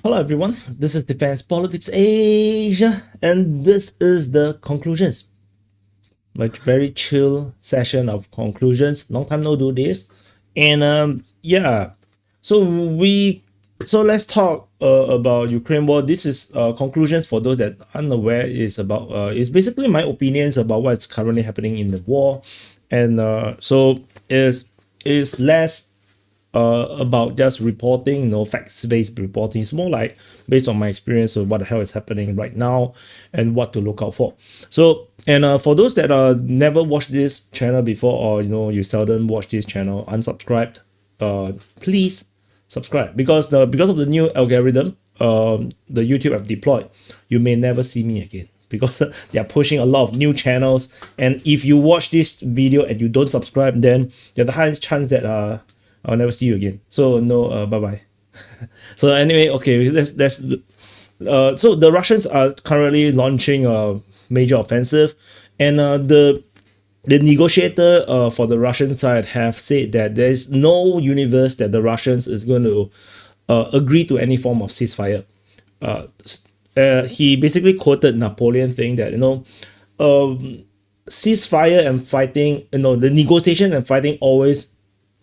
Hello everyone, this is Defense Politics Asia, and this is the conclusions. Like very chill session of conclusions. Long time no do this, and yeah, so we so let's talk about Ukraine war. This is conclusions for those that are unaware is about is basically my opinions about what's currently happening in the war, and so is less about just reporting, facts-based reporting. It's more like based on my experience of what the hell is happening right now and what to look out for. So, and for those that never watched this channel before, or you seldom watch this channel, unsubscribed, please subscribe because of the new algorithm, the YouTube have deployed. You may never see me again because they are pushing a lot of new channels. And if you watch this video and you don't subscribe, then there's a high chance that I'll never see you again. So no, bye bye. So anyway, okay, so the Russians are currently launching a major offensive, and the negotiator for the Russian side have said that there is no universe that the Russians is going to agree to any form of ceasefire. Uh, he basically quoted Napoleon saying that ceasefire and fighting, the negotiation and fighting always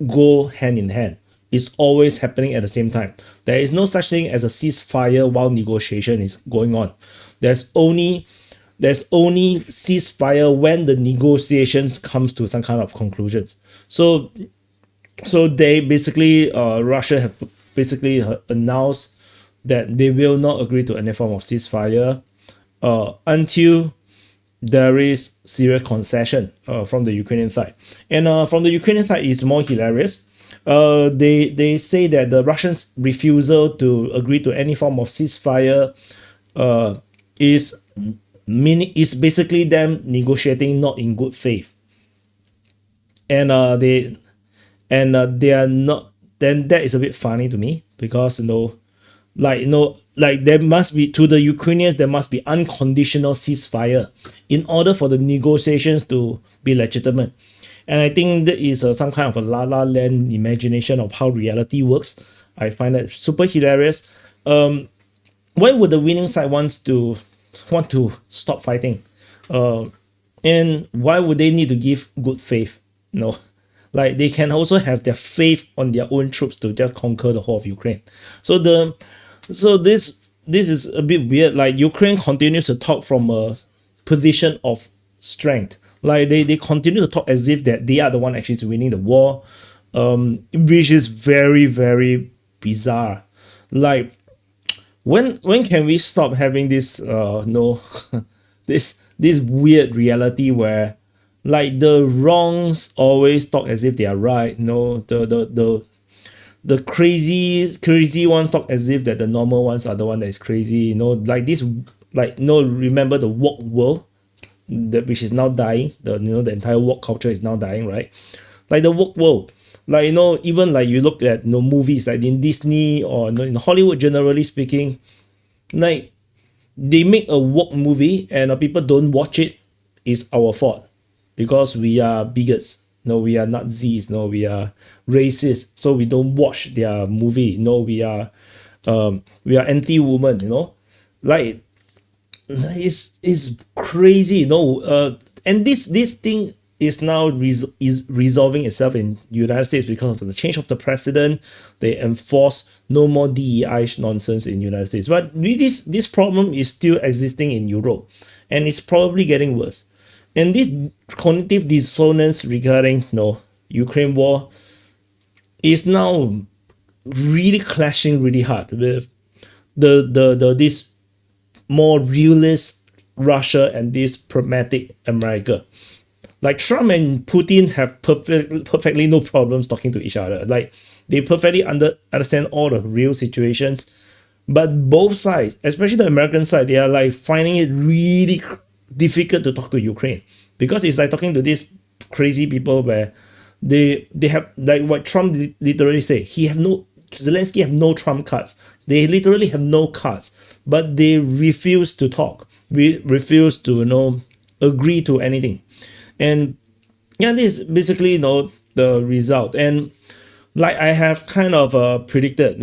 go hand in hand. It's always happening at the same time. There is no such thing as a ceasefire while negotiation is going on. There's only ceasefire when the negotiations comes to some kind of conclusions. So they basically Russia have basically announced that they will not agree to any form of ceasefire until there is serious concession from the Ukrainian side. And from the Ukrainian side, it's more hilarious. They say that the Russians' refusal to agree to any form of ceasefire is basically them negotiating not in good faith, and they are not. Then that is a bit funny to me because like there must be, to the Ukrainians, there must be unconditional ceasefire in order for the negotiations to be legitimate. And I think that is some kind of a la la land imagination of how reality works. I find that super hilarious. Why would the winning side want to stop fighting? And why would they need to give good faith? No, like they can also have their faith on their own troops to just conquer the whole of Ukraine. So this is a bit weird. Like Ukraine continues to talk from a position of strength. Like they continue to talk as if that they are the one actually winning the war, which is very, very bizarre. Like when can we stop having this no this weird reality where like the wrongs always talk as if they are right? No, the crazy one talk as if that the normal ones are the one that is crazy. Like this, like remember the woke world, which is now dying. The entire woke culture is now dying, right? Like the woke world, like even like you look at movies like in Disney or in Hollywood, generally speaking, like they make a woke movie and people don't watch it, is our fault because we are bigots. No, we are Nazis. No, we are racist. So we don't watch their movie. No, we are anti-woman. Like it's crazy. And this thing is now is resolving itself in United States because of the change of the president. They enforce no more DEI nonsense in United States. But this problem is still existing in Europe, and it's probably getting worse. And this cognitive dissonance regarding Ukraine war is now really clashing really hard with the this more realist Russia and this pragmatic America. Like Trump and Putin have perfectly no problems talking to each other. Like they perfectly understand all the real situations. But both sides, especially the American side, they are like finding it really difficult to talk to Ukraine because it's like talking to these crazy people where they have, like what Trump literally say, Zelensky have no trump cards. They literally have no cards, but they refuse to talk. We refuse to agree to anything. And yeah, this is basically the result. And like I have kind of predicted,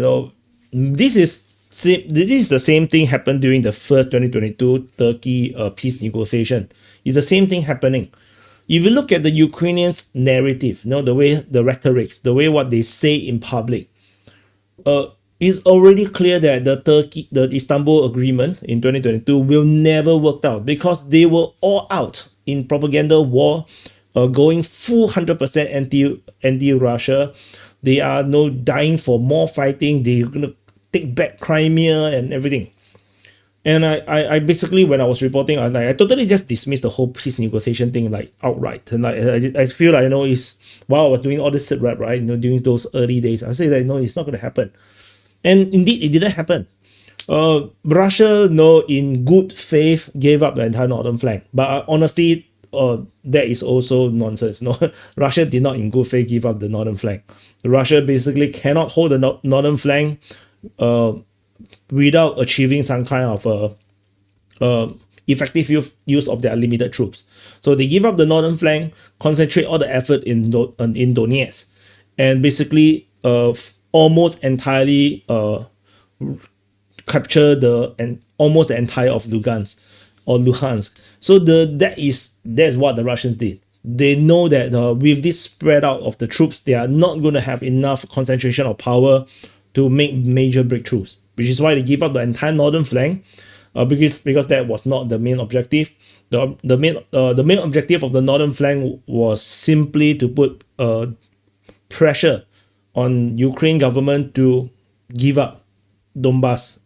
this is this is the same thing happened during the first 2022 Turkey peace negotiation. It's the same thing happening. If you look at the Ukrainians' narrative, the way the rhetorics, the way what they say in public, it's already clear that the Istanbul Agreement in 2022 will never work out because they were all out in propaganda war, going full 100% anti-Russia. They are dying for more fighting. They're gonna take back Crimea and everything. And I basically, when I was reporting, I totally just dismissed the whole peace negotiation thing outright. And I feel like it's while I was doing all this sit rep, right, during those early days, I say that it's not going to happen. And indeed, it didn't happen. Russia, in good faith, gave up the entire northern flank. But honestly, that is also nonsense. Russia did not in good faith give up the northern flank. Russia basically cannot hold the northern flank without achieving some kind of effective use of their limited troops. So they give up the northern flank, concentrate all the effort in Donetsk, and basically almost entirely capture almost the entire of Lugansk or Luhansk. So that's what the Russians did. They know that with this spread out of the troops, they are not going to have enough concentration of power to make major breakthroughs, which is why they give up the entire northern flank, because that was not the main objective. The main objective of the northern flank was simply to put pressure on Ukraine government to give up Donbass,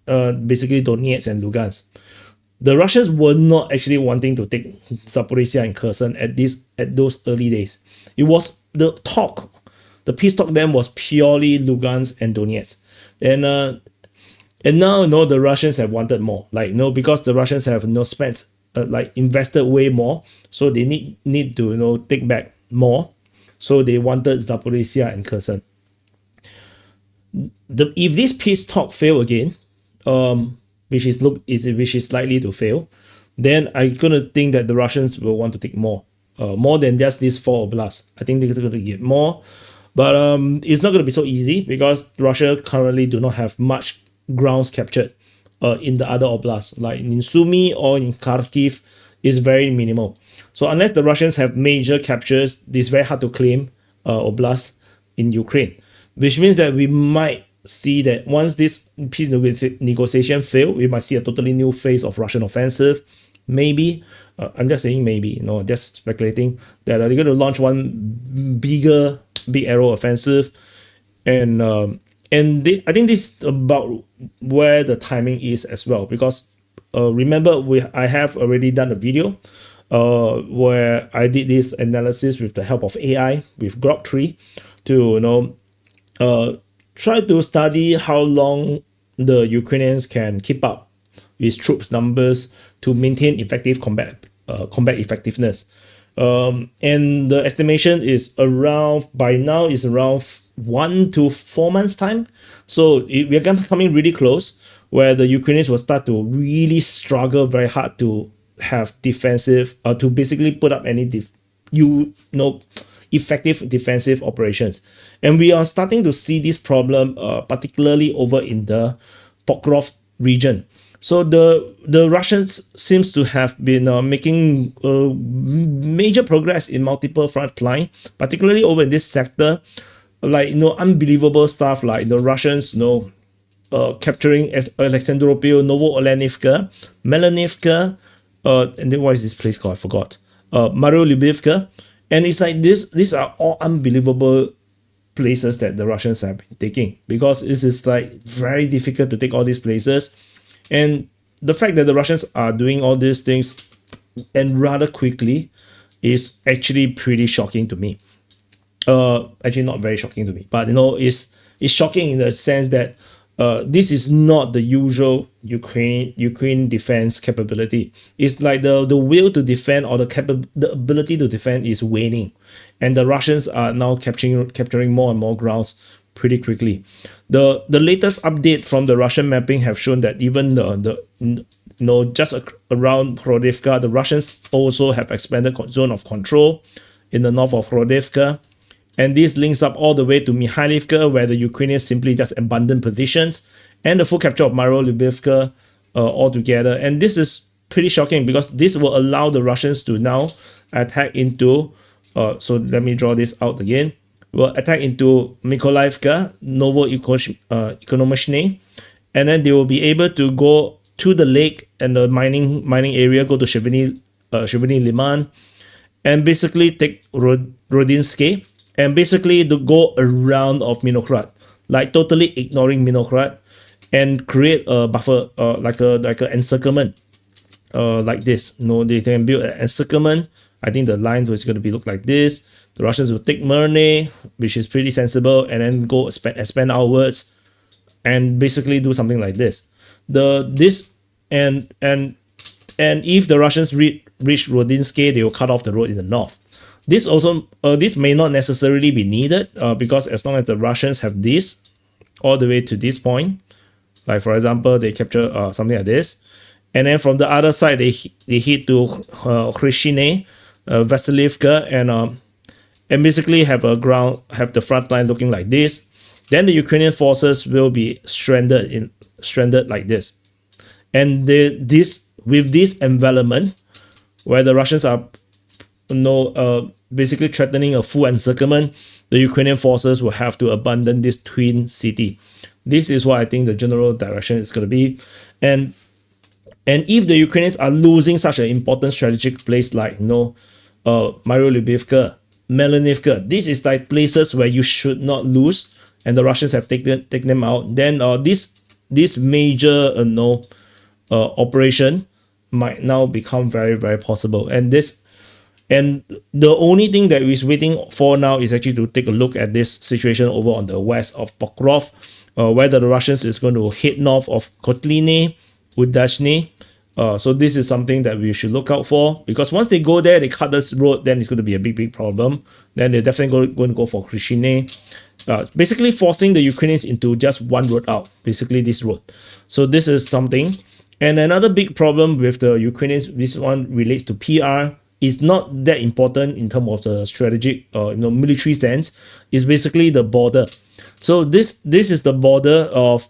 basically Donetsk and Lugansk. The Russians were not actually wanting to take Zaporizhzhia and Kherson at those early days. It was the peace talk then was purely Lugansk and Donetsk. And now the Russians have wanted more, because the Russians have spent invested way more, so they need to take back more. So they wanted Zaporizhzhia and Kherson. If this peace talk fail again, which is likely to fail, then I'm gonna think that the Russians will want to take more than just these 4 oblasts. I think they're going to get more, but it's not going to be so easy because Russia currently do not have much grounds captured in the other oblasts, like in Sumy or in Kharkiv, is very minimal. So unless the Russians have major captures, it's very hard to claim oblast in Ukraine, which means that we might see that once this peace negotiation fail, we might see a totally new phase of Russian offensive. Maybe, I'm just saying maybe, just speculating that they're going to launch one big arrow offensive, and I think this is about where the timing is as well, because remember I have already done a video where I did this analysis with the help of AI with Grok 3 to try to study how long the Ukrainians can keep up with troops numbers to maintain effective combat effectiveness. And the estimation is around 1 to 4 months time. So we are coming really close, where the Ukrainians will start to really struggle very hard to have defensive, to basically put up any effective defensive operations. And we are starting to see this problem particularly over in the Pokrovsk region. So the Russians seems to have been making major progress in multiple front line, particularly over in this sector, unbelievable stuff like the Russians capturing Alexandropol, Novo-Olenivka, Melanivka, and then what is this place called? I forgot. Mariolubivka. And it's like these are all unbelievable places that the Russians have been taking, because it is very difficult to take all these places. And the fact that the Russians are doing all these things and rather quickly is actually pretty shocking to me. Actually not very shocking to me, but it's shocking in the sense that this is not the usual Ukraine defense capability. It's like the will to defend or the ability to defend is waning, and the Russians are now capturing more and more grounds pretty quickly. The latest update from the Russian mapping have shown that even just around Horodivka, the Russians also have expanded zone of control in the north of Horodivka. And this links up all the way to Mikhailivka, where the Ukrainians simply just abandoned positions and the full capture of Myro-Lubivka altogether. And this is pretty shocking because this will allow the Russians to now attack into, so let me draw this out again, will attack into Mykolaiivka, Novo-Ekonomichny, and then they will be able to go to the lake and the mining area, go to Toretsk Leman, and basically take Rodinsky, and basically to go around of Minograd, like totally ignoring Minograd, and create a buffer, like a encirclement, like this. They can build an encirclement. I think the line was going to be look like this. The Russians will take Merne, which is pretty sensible, and then go expand outwards, and basically do something like this. And if the Russians reach Rodinsky, they will cut off the road in the north. This may not necessarily be needed, because as long as the Russians have this all the way to this point, like for example, they capture something like this, and then from the other side they hit to Khrishine, Vasilievka, and basically have the front line looking like this. Then the Ukrainian forces will be stranded like this, and with this envelopment, where the Russians are basically threatening a full encirclement, the Ukrainian forces will have to abandon this twin city. This is what I think the general direction is going to be. And if the Ukrainians are losing such an important strategic place like Myro-Lubivka, Melanivka, this is like places where you should not lose, and the Russians have taken them out, then this major operation might now become very, very possible. And the only thing that is waiting for now is actually to take a look at this situation over on the west of Pokrovsk, whether the Russians is going to head north of Kotliny, Udashny. So this is something that we should look out for, because once they go there, they cut this road, then it's going to be a big problem. Then they're definitely going to go for Khrishine, basically forcing the Ukrainians into just one road out, basically this road. So this is something. And another big problem with the Ukrainians, this one relates to PR, is not that important in terms of the strategic military sense, is basically the border. So this is the border of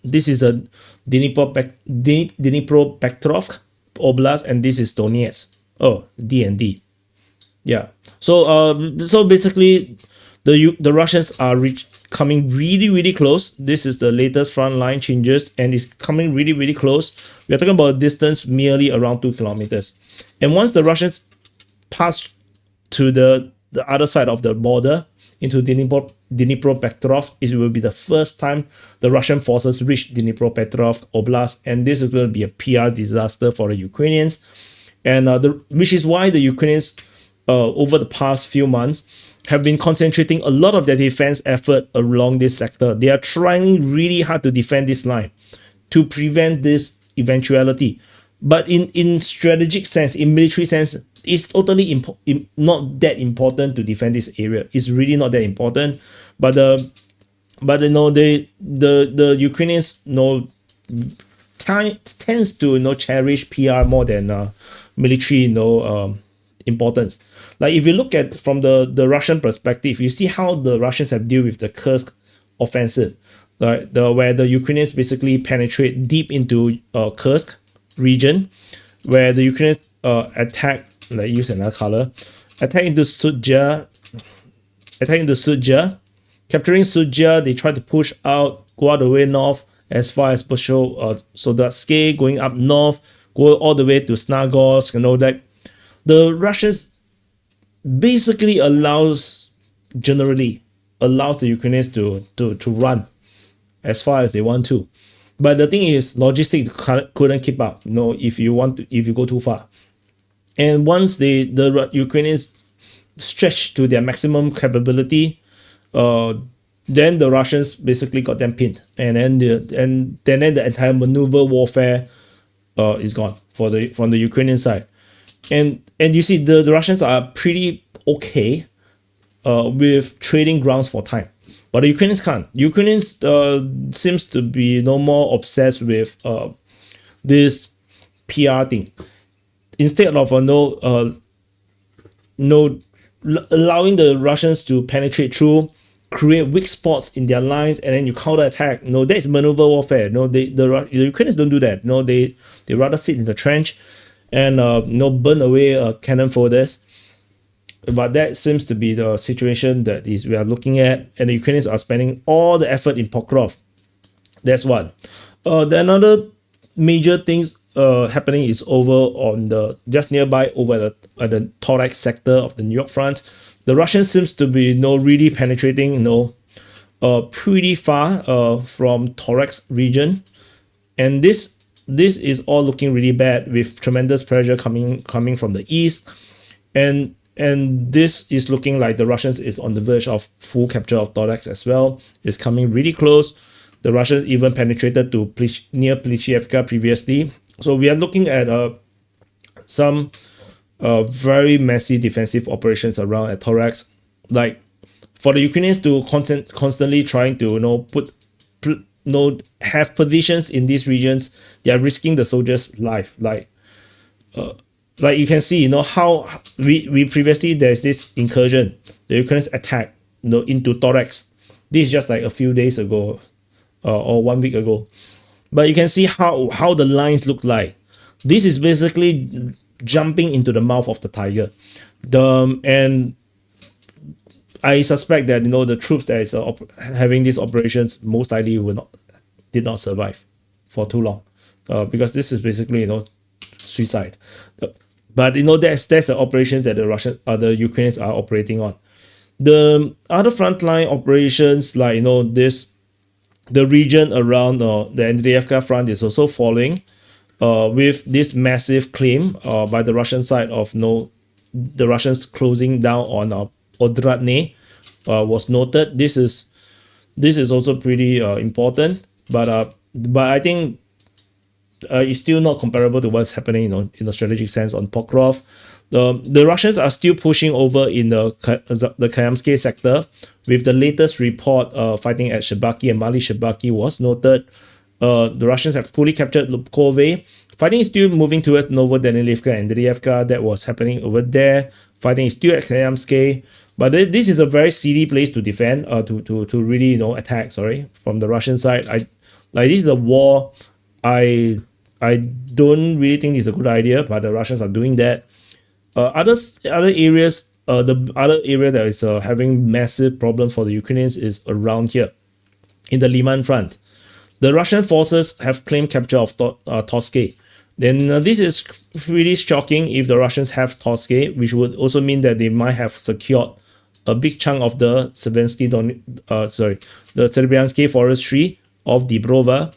this is a Dnipropetrovsk Oblast, and this is Donetsk. D&D. Yeah. So basically the Russians are coming really close. This is the latest front line changes, and it's coming really close. We are talking about a distance merely around 2 kilometers. And once the Russians pass to the other side of the border into Dnipropetrovsk, it will be the first time the Russian forces reach Dnipropetrovsk Oblast, and this is going to be a PR disaster for the Ukrainians. And which is why the Ukrainians over the past few months have been concentrating a lot of their defense effort along this sector. They are trying really hard to defend this line to prevent this eventuality. But in strategic sense, in military sense, it's totally not that important to defend this area. It's really not that important. But the Ukrainians tends to cherish PR more than military importance. Like if you look at from the Russian perspective, you see how the Russians have dealt with the Kursk offensive, right? Where the Ukrainians basically penetrate deep into Kursk region, where the Ukrainians attack, like use another color, attack into Sudja, capturing Sudja. They try to push out, go all the way north as far as Sodatske, going up north, go all the way to Snagorsk and all that. The Russians basically allows the Ukrainians to run as far as they want to. But the thing is, logistics couldn't keep up, if you go too far. And once the Ukrainians stretch to their maximum capability, then the Russians basically got them pinned, and then the entire maneuver warfare is gone from the Ukrainian side. And you see the Russians are pretty okay with trading grounds for time, but the Ukrainians can't. Ukrainians seems to be no more obsessed with this PR thing. Instead of allowing the Russians to penetrate through, create weak spots in their lines and then you counterattack. No, that is maneuver warfare. No, the Ukrainians don't do that. No, they rather sit in the trench and burn away cannon folders. But that seems to be the situation that is we are looking at, and the Ukrainians are spending all the effort in Pokrovsk. That's one. The another major things happening is over on the just nearby over at the Toretsk sector of the New York front. The Russians seems to be really penetrating pretty far from Toretsk region, and this is all looking really bad with tremendous pressure coming from the east, and this is looking like the Russians is on the verge of full capture of Toretsk as well. It's coming really close. The Russians even penetrated to near Plishevka previously. So we are looking at some very messy defensive operations around at Toretsk. Like for the Ukrainians to constantly trying to have positions in these regions, they are risking the soldiers' life. Like you can see, how we previously there's this incursion. The Ukrainians attack, into Toretsk. This is just like a few days ago, or 1 week ago. But you can see how the lines look like. This is basically jumping into the mouth of the tiger. And I suspect that the troops that is having these operations most likely did not survive for too long, because this is basically suicide. But that's the operations that the Ukrainians are operating on. The other frontline operations, like the region around the Andreevka front is also falling, with this massive claim by the Russian side of the Russians closing down on Odradne was noted. This is also pretty important, but I think it's still not comparable to what's happening in the strategic sense on Pokrovsk. The Russians are still pushing over in the Kayamsky sector, with the latest report fighting at Shebaki and Mali Shebaki was noted. The Russians have fully captured Lubkove. Fighting is still moving towards Novodanilivka and Andreevka. That was happening over there. Fighting is still at Kayamsky. But this is a very seedy place to defend, to really attack. Sorry, from the Russian side. This is a war. I don't really think it's a good idea, but the Russians are doing that. Other areas, the other area that is having massive problems for the Ukrainians is around here, in the Leman front. The Russian forces have claimed capture of Toretsk. Then this is really shocking if the Russians have Toretsk, which would also mean that they might have secured a big chunk of the Serbiansky forestry of Dibrova.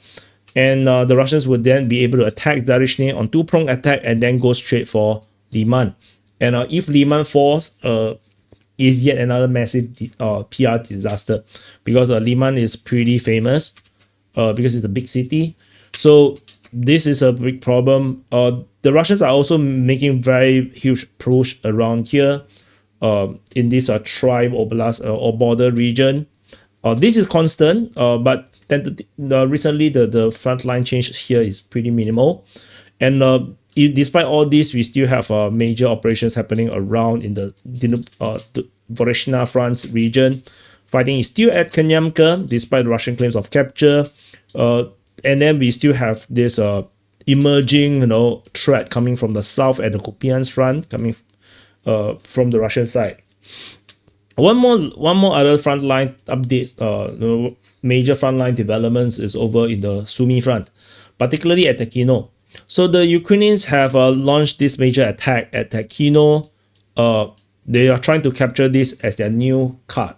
And the Russians would then be able to attack Zarishny on two-pronged attack and then go straight for Leman. And if Leman falls, is yet another massive PR disaster, because Leman is pretty famous because it's a big city. So this is a big problem. The Russians are also making very huge push around here in this tribe oblast or border region. This is constant, but recently the front line change here is pretty minimal, and despite all this, we still have major operations happening around in the Voreshna front region. Fighting is still at Kanyamka despite Russian claims of capture, and then we still have this emerging threat coming from the south at the Kupiansk front, coming from the Russian side. One more other frontline updates, major frontline developments is over in the Sumy front, particularly at Tekhino. So the Ukrainians have launched this major attack at Tekhino. They are trying to capture this as their new card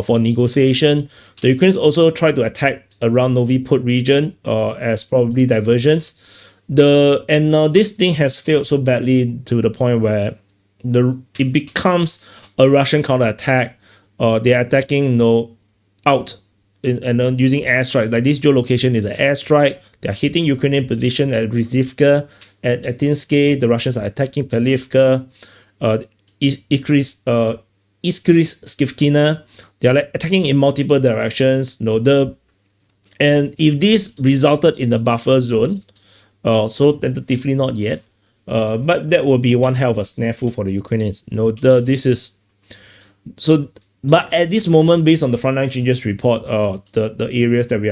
for negotiation. The Ukrainians also try to attack around Novi Put region as probably diversions. This thing has failed so badly to the point where it becomes a Russian counterattack. They are attacking out and using airstrike. Like this geolocation is an airstrike. They are hitting Ukrainian position at Rizivka, at Atinsky. The Russians are attacking Pelivka, Iskris Skivkina. They are attacking in multiple directions. And if this resulted in the buffer zone, so tentatively not yet, but that will be one hell of a snafu for the Ukrainians. But at this moment, based on the Frontline changes report, the areas that we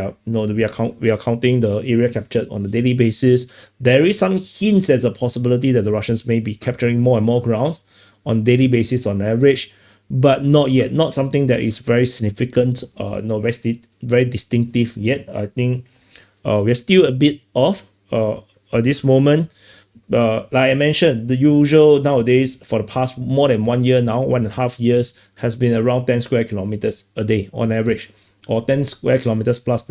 are counting the area captured on a daily basis, there is some hints there's a possibility that the Russians may be capturing more and more grounds on daily basis on average, but not yet, not something that is very significant, very distinctive yet. I think we're still a bit off at this moment. Like I mentioned, the usual nowadays for the past more than 1 year now, 1.5 years, has been around 10 square kilometers a day on average, or 10 square kilometers plus.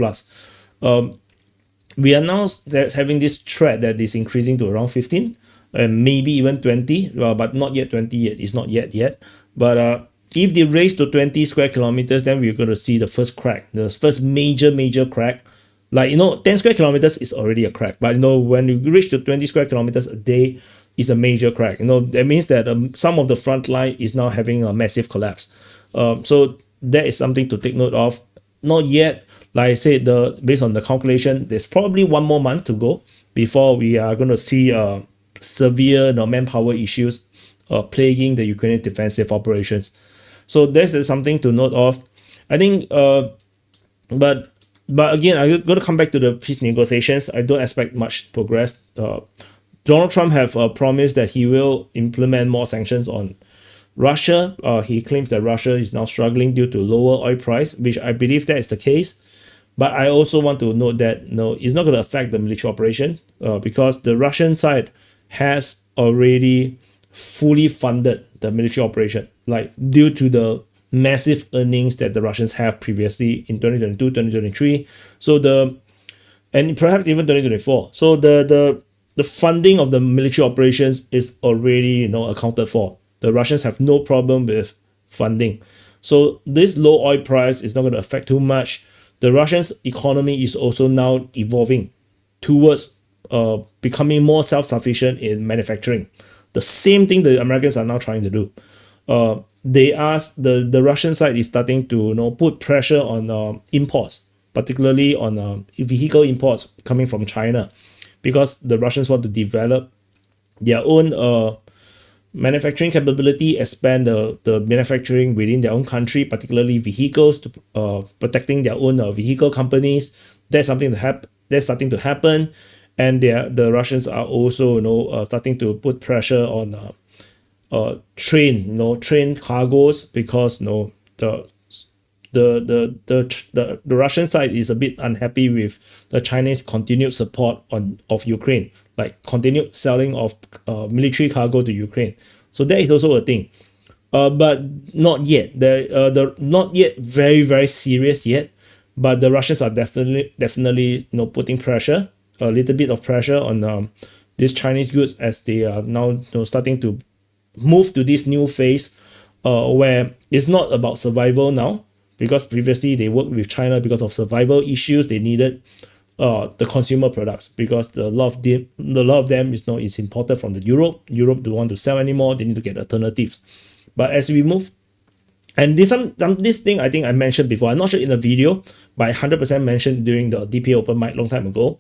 We are now having this threat that is increasing to around 15 and maybe even 20, but not yet 20 yet. It's not yet. But if they raise to 20 square kilometers, then we're going to see the first crack, the first major crack. Like, 10 square kilometers is already a crack. But, when you reach to 20 square kilometers a day, is a major crack. That means that some of the front line is now having a massive collapse. So that is something to take note of. Not yet. Like I said, based on the calculation, there's probably 1 more month to go before we are going to see severe manpower issues plaguing the Ukrainian defensive operations. So this is something to note of. I think, but again, I'm going to come back to the peace negotiations. I don't expect much progress. Donald Trump have promised that he will implement more sanctions on Russia. He claims that Russia is now struggling due to lower oil price, which I believe that is the case. But I also want to note that it's not going to affect the military operation because the Russian side has already fully funded the military operation, like due to the massive earnings that the Russians have previously in 2022, 2023. And perhaps even 2024. So the funding of the military operations is already accounted for. The Russians have no problem with funding. So this low oil price is not going to affect too much. The Russian economy is also now evolving towards becoming more self-sufficient in manufacturing. The same thing the Americans are now trying to do. The Russian side is starting to put pressure on imports, particularly on vehicle imports coming from China, because the Russians want to develop their own manufacturing capability, expand the manufacturing within their own country, particularly vehicles, to protecting their own vehicle companies. That's something that's starting to happen, and the Russians are also starting to put pressure on train cargos, because the Russian side is a bit unhappy with the Chinese continued support of Ukraine, like continued selling of military cargo to Ukraine. So that is also a thing, but not yet. The not yet very serious yet, but the Russians are definitely putting pressure, a little bit of pressure on these Chinese goods, as they are now starting to move to this new phase where it's not about survival now, because previously they worked with China because of survival issues. They needed the consumer products, because a lot of them is imported from the Europe don't want to sell anymore. They need to get alternatives. But as we move, and this thing I think I mentioned before, I'm not sure in the video, but I 100% mentioned during the DPA open mic long time ago,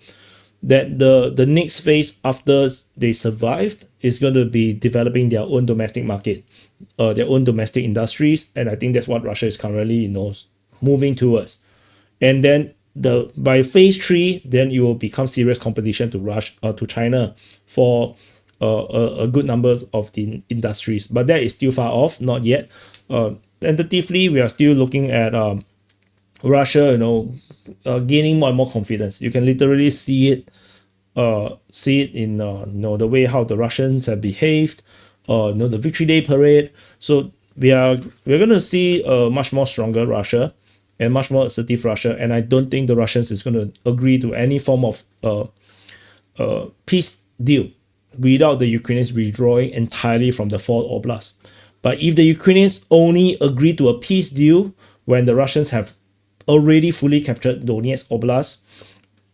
that the next phase after they survived is going to be developing their own domestic market, their own domestic industries. And I think that's what Russia is currently moving towards. And then by phase 3, then it will become serious competition to China for a good numbers of the industries. But that is still far off, not yet. Tentatively, we are still looking at Russia, gaining more and more confidence. You can literally see it in the way how the Russians have behaved, the Victory Day parade. So we're gonna see a much more stronger Russia and much more assertive Russia. And I don't think the Russians is going to agree to any form of peace deal without the Ukrainians withdrawing entirely from the 4 Oblasts. But if the Ukrainians only agree to a peace deal when the Russians have already fully captured Donetsk Oblast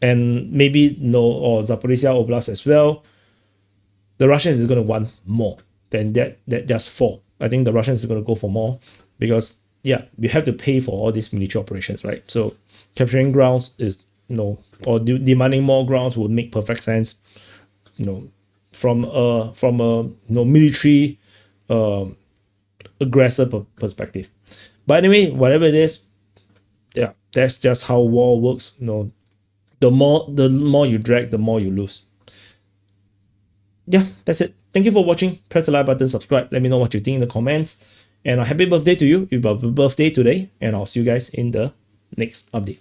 and maybe or Zaporizhia Oblast as well, the Russians is going to want more than that just 4. I think the Russians is going to go for more, because we have to pay for all these military operations, right? So capturing grounds is or demanding more grounds would make perfect sense, from a military aggressor perspective. But anyway, whatever it is, yeah, that's just how war works. You know, the more you drag, the more you lose. Yeah, that's it. Thank you for watching. Press the like button, subscribe. Let me know what you think in the comments. And a happy birthday to you if you have a birthday today. And I'll see you guys in the next update.